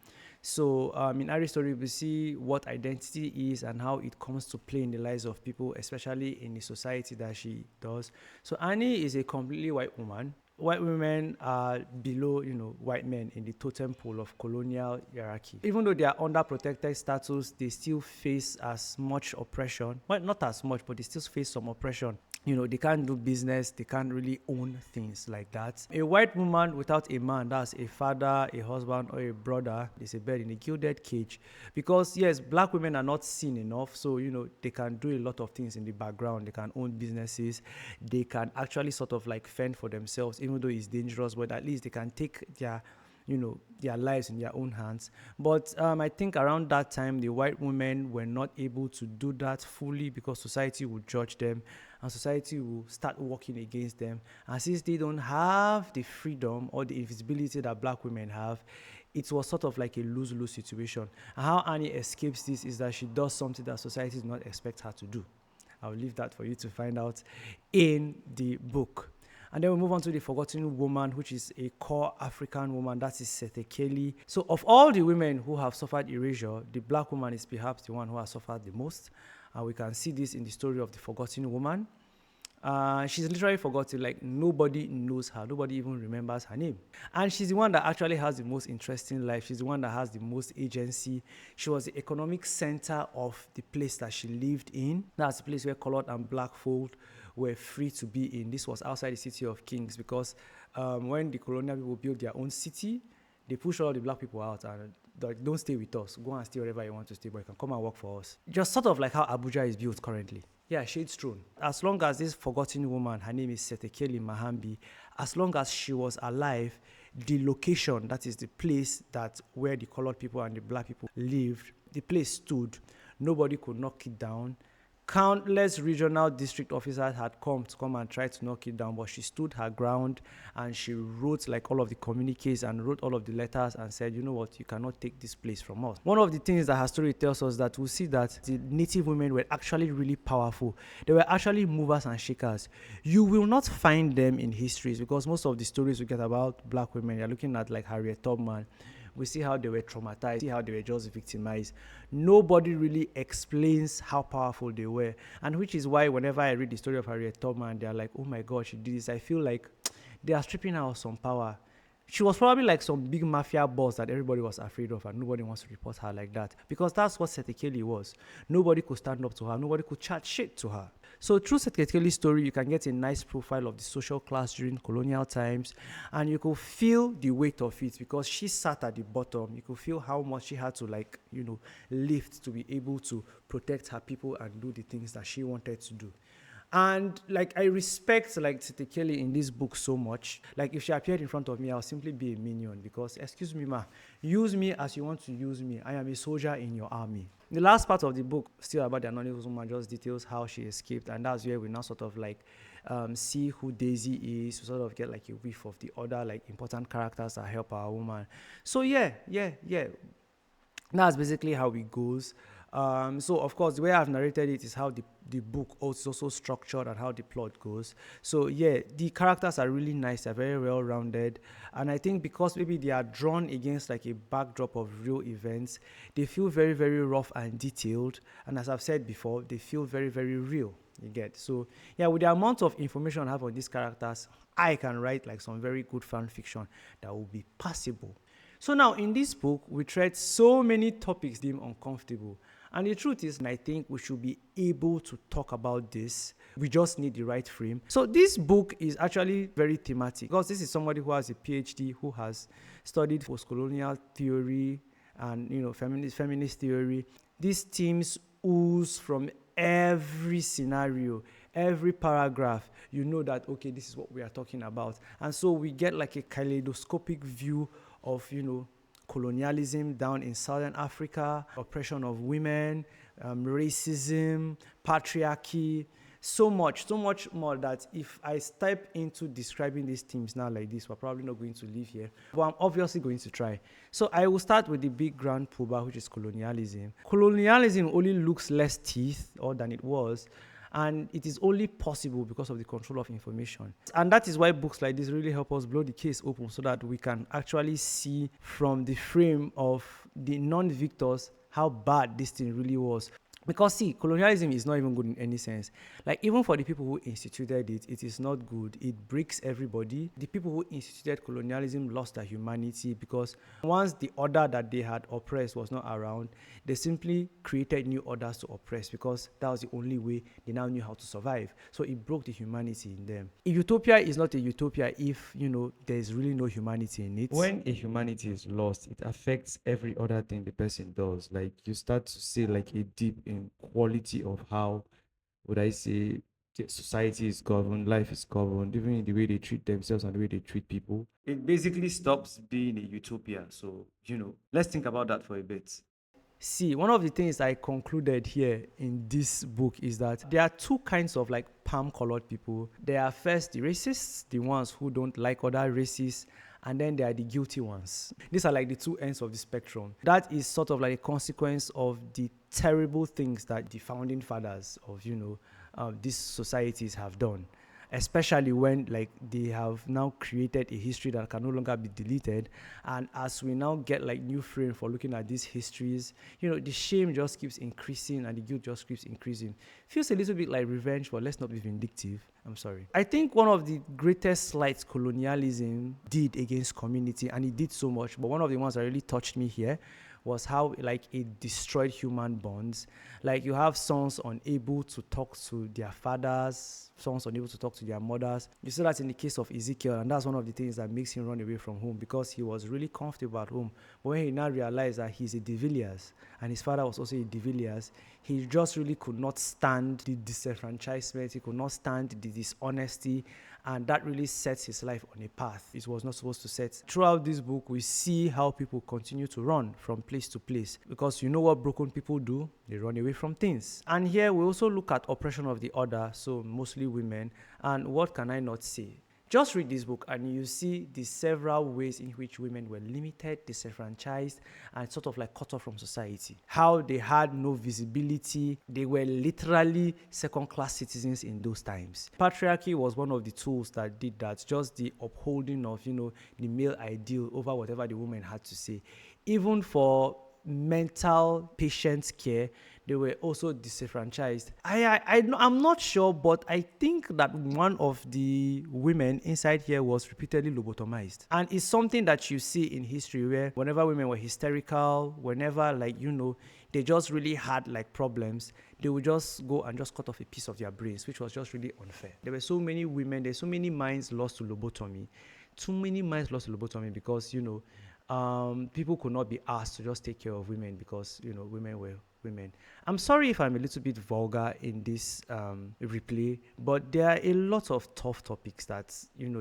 Speaker 1: So in Ari's story, we see what identity is and how it comes to play in the lives of people, especially in the society that she does. So Annie is a completely white woman. White women are below, white men in the totem pole of colonial hierarchy. Even though they are under protected status, they still face as much oppression. Well, not as much, but they still face some oppression. They can't do business, they can't really own things like that. A white woman without a man, that's a father, a husband, or a brother, is a bird in a gilded cage. Because yes, black women are not seen enough, so they can do a lot of things in the background. They can own businesses, they can actually sort of like fend for themselves, even though it's dangerous, but at least they can take their lives in their own hands. But I think around that time, the white women were not able to do that fully because society would judge them and society will start working against them. And since they don't have the freedom or the invisibility that black women have, it was sort of like a lose-lose situation. And how Annie escapes this is that she does something that society does not expect her to do. I'll leave that for you to find out in the book. And then we move on to the forgotten woman, which is a core African woman. That is Siphiwe. So of all the women who have suffered erasure, the black woman is perhaps the one who has suffered the most. And we can see this in the story of the forgotten woman. She's literally forgotten, like nobody knows her, nobody even remembers her name. And she's the one that actually has the most interesting life. She's the one that has the most agency. She was the economic center of the place that she lived in. That's the place where colored and black folk were free to be in. This was outside the city of Kings because when the colonial people built their own city, they pushed all the black people out and like, don't stay with us. Go and stay wherever you want to stay, but you can come and work for us. Just sort of like how Abuja is built currently. Yeah, Shades Throne. As long as this forgotten woman, her name is Siphiwe Mahambi, as long as she was alive, the location, that is the place that where the colored people and the black people lived, the place stood. Nobody could knock it down. Countless regional district officers had come and try to knock it down, but she stood her ground and she wrote like all of the communiques and wrote all of the letters and said, you know what, you cannot take this place from us. One of the things that her story tells us that we see that the native women were actually really powerful. They were actually movers and shakers. You will not find them in histories because most of the stories we get about black women, you're looking at like Harriet Tubman. We see how they were traumatized, see how they were just victimized. Nobody really explains how powerful they were. And which is why whenever I read the story of Harriet Tubman, they're like, oh my God, she did this. I feel like they are stripping her of some power. She was probably like some big mafia boss that everybody was afraid of and nobody wants to report her like that. Because that's what Siphiwe was. Nobody could stand up to her. Nobody could chat shit to her. So through Siphiwe's story, you can get a nice profile of the social class during colonial times and you could feel the weight of it because she sat at the bottom. You could feel how much she had to lift to be able to protect her people and do the things that she wanted to do. And I respect Siphiwe in this book so much. If she appeared in front of me, I'll simply be a minion because, excuse me ma, use me as you want to use me. I am a soldier in your army. The last part of the book, still about the anonymous woman, just details how she escaped, and that's where we now sort of see who Daisy is, to sort of get a whiff of the other important characters that help our woman. So yeah. That's basically how it goes. So of course, the way I've narrated it is how the book is also structured and how the plot goes. So yeah, the characters are really nice. They're very well rounded. And I think because maybe they are drawn against a backdrop of real events, they feel very, very rough and detailed. And as I've said before, they feel very, very real. You get? So yeah, with the amount of information I have on these characters, I can write some very good fan fiction that will be passable. So now in this book, we tread so many topics deemed uncomfortable. And the truth is, I think we should be able to talk about this. We just need the right frame. So this book is actually very thematic because this is somebody who has a PhD, who has studied post-colonial theory and feminist theory. These themes ooze from every scenario, every paragraph. You know that, okay, this is what we are talking about. And so we get a kaleidoscopic view of, colonialism down in Southern Africa, oppression of women, racism, patriarchy, so much more that if I step into describing these themes now like this, we're probably not going to live here. But I'm obviously going to try. So I will start with the big grand poobah, which is colonialism. Colonialism only looks less teeth than it was. And it is only possible because of the control of information. And that is why books like this really help us blow the case open so that we can actually see from the frame of the non-victors how bad this thing really was. Because see, colonialism is not even good in any sense. Like, even for the people who instituted it, it is not good. It breaks everybody. The people who instituted colonialism lost their humanity because once the order that they had oppressed was not around, they simply created new orders to oppress because that was the only way they now knew how to survive. So it broke the humanity in them. A utopia is not a utopia if, there's really no humanity in it. When a humanity is lost, it affects every other thing the person does. Like, you start to see like a dip in quality of how would I say society is governed, life is governed, even in the way they treat themselves and the way they treat people. It basically stops being a utopia. So, let's think about that for a bit. See, one of the things I concluded here in this book is that there are two kinds of like palm-colored people. There are first the racists, the ones who don't like other races, and then there are the guilty ones. These are like the two ends of the spectrum. That is sort of like a consequence of the terrible things that the founding fathers of, these societies have done. Especially when like they have now created a history that can no longer be deleted. And as we now get like new frame for looking at these histories, the shame just keeps increasing and the guilt just keeps increasing. Feels a little bit like revenge, but let's not be vindictive. I'm sorry. I think one of the greatest slights colonialism did against community, and it did so much, but one of the ones that really touched me here was how like it destroyed human bonds. Like, you have sons unable to talk to their fathers, sons unable to talk to their mothers. You see that in the case of Ezekiel, and that's one of the things that makes him run away from home, because he was really comfortable at home. But when he now realized that he's a de Villiers and his father was also a de Villiers, he just really could not stand the disenfranchisement, he could not stand the dishonesty, and that really sets his life on a path it was not supposed to set. Throughout this book, we see how people continue to run from place to place, because you know what broken people do? They run away from things. And here we also look at oppression of the other, so mostly women, and what can I not say? Just read this book and you see the several ways in which women were limited, disenfranchised, and sort of like cut off from society. How they had no visibility. They were literally second-class citizens in those times. Patriarchy was one of the tools that did that, just the upholding of, the male ideal over whatever the woman had to say. Even for mental patient care, they were also disenfranchised. I'm not sure, but I think that one of the women inside here was repeatedly lobotomized. And it's something that you see in history where whenever women were hysterical, whenever they just really had like problems, they would just go and just cut off a piece of their brains, which was just really unfair. There were so many women, there's so many minds lost to lobotomy. Too many minds lost to lobotomy because, people could not be asked to just take care of women because, women were women. I'm sorry if I'm a little bit vulgar in this replay, but there are a lot of tough topics that,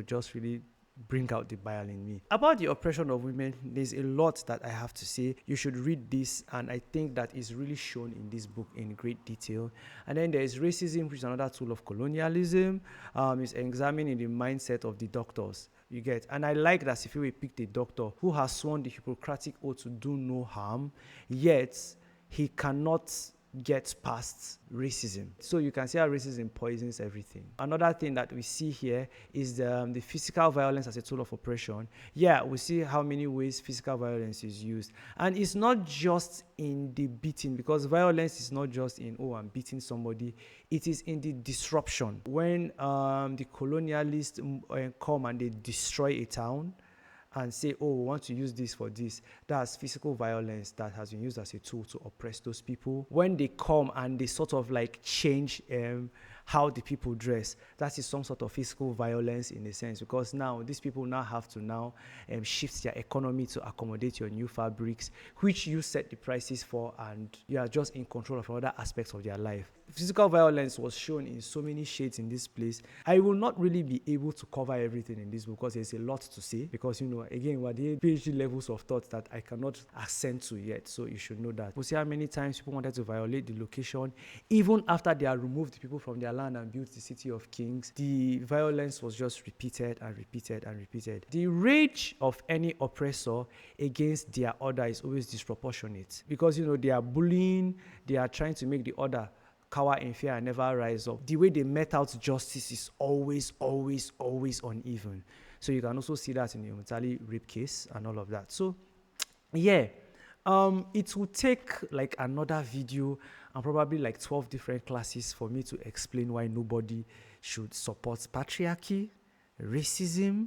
Speaker 1: just really bring out the bile in me. About the oppression of women, there's a lot that I have to say. You should read this, and I think that is really shown in this book in great detail. And then there is racism, which is another tool of colonialism. It's examining the mindset of the doctors. You get, and I like that Siphiwe picked a doctor who has sworn the Hippocratic oath to do no harm, yet he cannot get past racism. So you can see how racism poisons everything. Another thing that we see here is the physical violence as a tool of oppression. Yeah, we see how many ways physical violence is used. And it's not just in the beating, because violence is not just in, I'm beating somebody. It is in the disruption. When the colonialists come and they destroy a town, and say, we want to use this for this. That's physical violence that has been used as a tool to oppress those people. When they come and they sort of like change how the people dress, that is some sort of physical violence in a sense, because now these people now have to shift their economy to accommodate your new fabrics, which you set the prices for, and you are just in control of other aspects of their life. Physical violence was shown in so many shades in this place. I will not really be able to cover everything in this book because there's a lot to say, because again, we're the PhD levels of thought that I cannot ascend to yet, so you should know that. We'll see how many times people wanted to violate the location, even after they had removed the people from their land and built the city of kings. The violence was just repeated and repeated and repeated. The rage of any oppressor against their order is always disproportionate, because they are bullying, they are trying to make the order cower in fear and never rise up. The way they met out justice is always, always, always uneven. So you can also see that in the Umutali rape case and all of that. So yeah, it will take like another video and probably like 12 different classes for me to explain why nobody should support patriarchy, racism,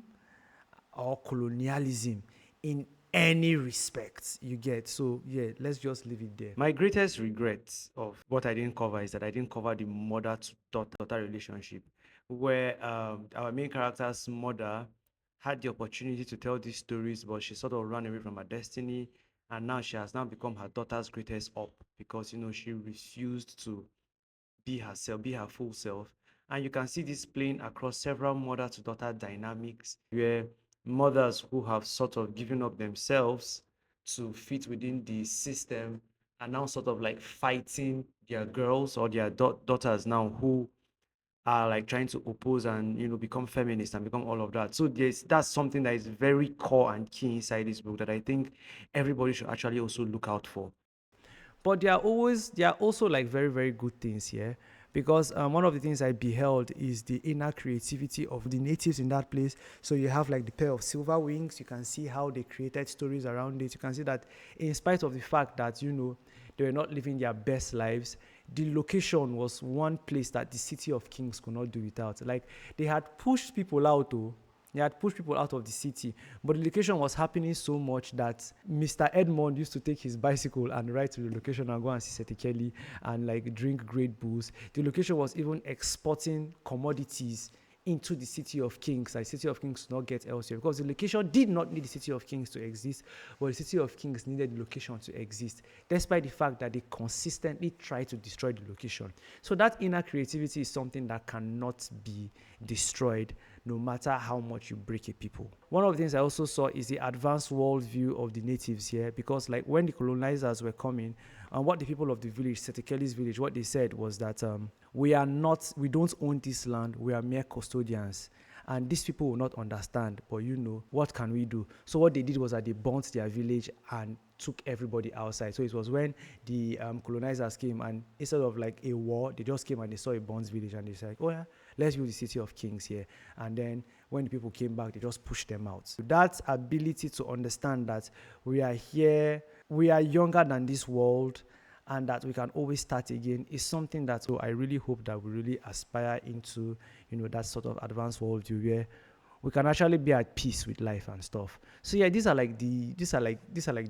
Speaker 1: or colonialism in any respect, you get. So yeah, let's just leave it there. My greatest regret of what I didn't cover is that I didn't cover the mother to daughter relationship, where our main character's mother had the opportunity to tell these stories, but she sort of ran away from her destiny, and now she has now become her daughter's greatest up because she refused to be herself, be her full self. And you can see this playing across several mother to daughter dynamics, where mothers who have sort of given up themselves to fit within the system are now sort of like fighting their girls or their daughters now who are like trying to oppose and become feminist and become all of that. So that's something that is very core and key inside this book that I think everybody should actually also look out for. But there are also like very, very good things here, because one of the things I beheld is the inner creativity of the natives in that place. So you have like the pair of silver wings. You can see how they created stories around it. You can see that in spite of the fact that they were not living their best lives, the location was one place that the City of Kings could not do without. Like, they had pushed people out though. They had pushed people out of the city, but the location was happening so much that Mr. Edmond used to take his bicycle and ride to the location and go and see Seti Kelly and like drink great booze. The location was even exporting commodities into the City of Kings. The City of Kings did not get elsewhere because the location did not need the City of Kings to exist, but the City of Kings needed the location to exist, despite the fact that they consistently tried to destroy the location. So that inner creativity is something that cannot be destroyed, no matter how much you break a people. One of the things I also saw is the advanced worldview of the natives here, because like when the colonizers were coming, and what the people of the village, Setekeli's village, what they said was that we don't own this land, we are mere custodians. And these people will not understand, but what can we do? So what they did was that they burnt their village and took everybody outside. So it was when the colonizers came, and instead of like a war, they just came and they saw a burnt village and they said, oh yeah, let's build the City of Kings here. And then when the people came back, they just pushed them out. So that ability to understand that we are here, we are younger than this world, and that we can always start again is something that I really hope that we really aspire into, that sort of advanced worldview where we can actually be at peace with life and stuff. So yeah, these are like the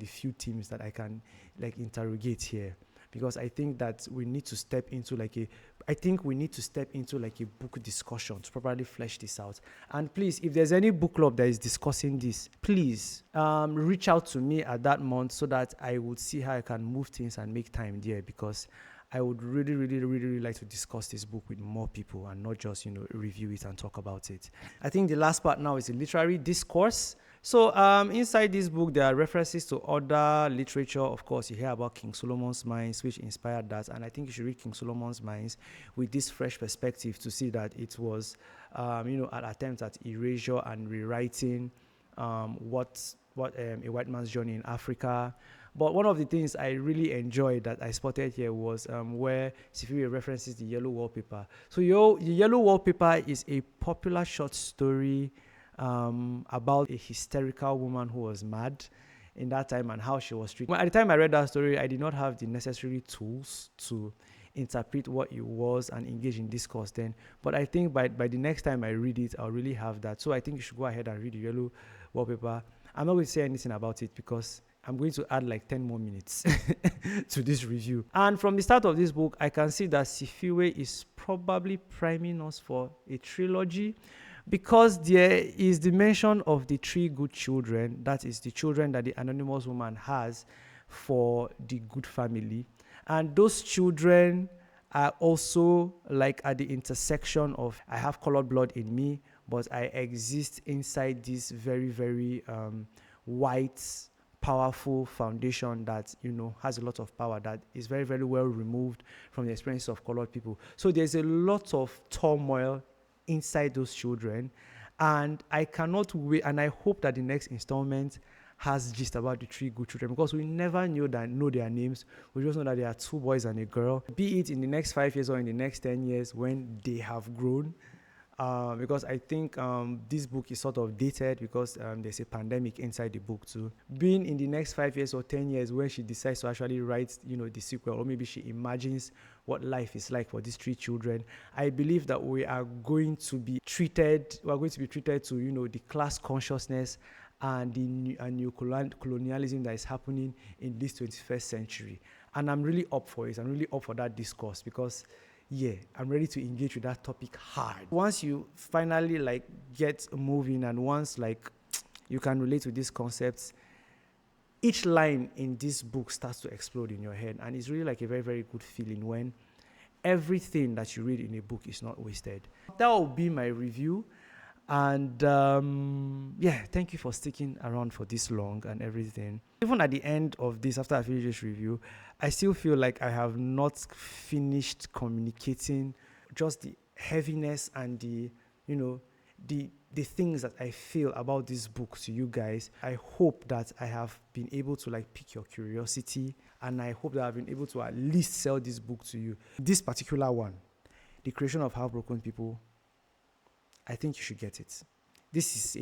Speaker 1: few themes that I can like interrogate here, because I think that we need to step into like a book discussion to properly flesh this out. And please, if there's any book club that is discussing this, please reach out to me at that month so that I would see how I can move things and make time there, because I would really, really, really, really like to discuss this book with more people and not just, review it and talk about it. I think the last part now is the literary discourse. So inside this book, there are references to other literature. Of course, you hear about King Solomon's Mines, which inspired that. And I think you should read King Solomon's Mines with this fresh perspective to see that it was, an attempt at erasure and rewriting what a white man's journey in Africa. But one of the things I really enjoyed that I spotted here was where Siphiwe references the yellow wallpaper. So the yellow wallpaper is a popular short story about a hysterical woman who was mad in that time and how she was treated. At the time I read that story, I did not have the necessary tools to interpret what it was and engage in discourse then. But I think by the next time I read it, I'll really have that. So I think you should go ahead and read the yellow wallpaper. I'm not going to say anything about it because I'm going to add like 10 more minutes to this review. And from the start of this book, I can see that Siphiwe is probably priming us for a trilogy, because there is the mention of the 3 good children, that is the children that the anonymous woman has for the good family. And those children are also like at the intersection of, I have colored blood in me, but I exist inside this very, very white, powerful foundation that has a lot of power, that is very, very well removed from the experience of colored people. So there's a lot of turmoil inside those children, and I cannot wait, and I hope that the next installment has gist about the three good children, because we never know their names. We just know that there are two boys and a girl. Be it in the next 5 years or in the next 10 years when they have grown. Because I think this book is sort of dated because there's a pandemic inside the book too. Being in the next 5 years or 10 years when she decides to actually write, the sequel, or maybe she imagines what life is like for these three children, I believe that we are going to be treated to, the class consciousness and the new colonialism that is happening in this 21st century. And I'm really up for it. I'm really up for that discourse because I'm ready to engage with that topic hard. Once you finally get moving, and once you can relate to these concepts, each line in this book starts to explode in your head, and it's really a very, very good feeling when everything that you read in a book is not wasted. That will be my review, and thank you for sticking around for this long and everything. Even at the end of this, after I finish this review, I still feel like I have not finished communicating just the heaviness and the things that I feel about this book to you guys. I hope that I have been able to pique your curiosity, and I hope that I've been able to at least sell this book to you. This particular one, The Creation of Heartbroken People, I think you should get it. This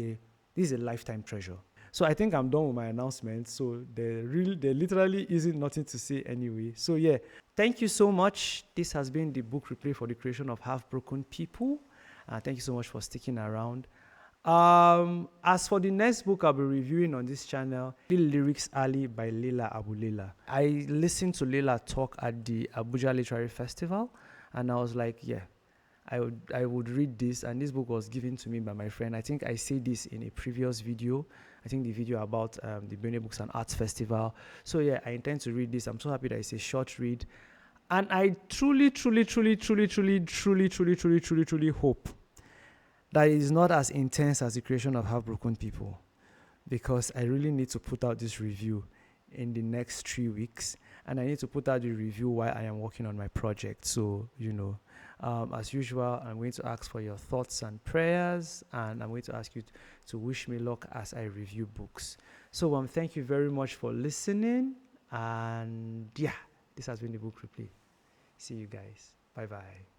Speaker 1: is a lifetime treasure. So I think I'm done with my announcement. So there literally isn't nothing to say anyway. So thank you so much. This has been the book replay for The Creation of Heartbroken People. Thank you so much for sticking around. As for the next book I'll be reviewing on this channel, The Lyrics Alley by Leila Abulela. I listened to Leila talk at the Abuja Literary Festival, and I was like, I would read this, and this book was given to me by my friend. I think I said this in a previous video. I think the video about the Benue Books and Arts Festival. So I intend to read this. I'm so happy that it's a short read. And I truly hope that it is not as intense as The Creation of Heartbroken People, because I really need to put out this review in the next 3 weeks, and I need to put out the review while I am working on my project. So, as usual, I'm going to ask for your thoughts and prayers, and I'm going to ask you to wish me luck as I review books. So, thank you very much for listening, and this has been the book replay. See you guys. Bye-bye.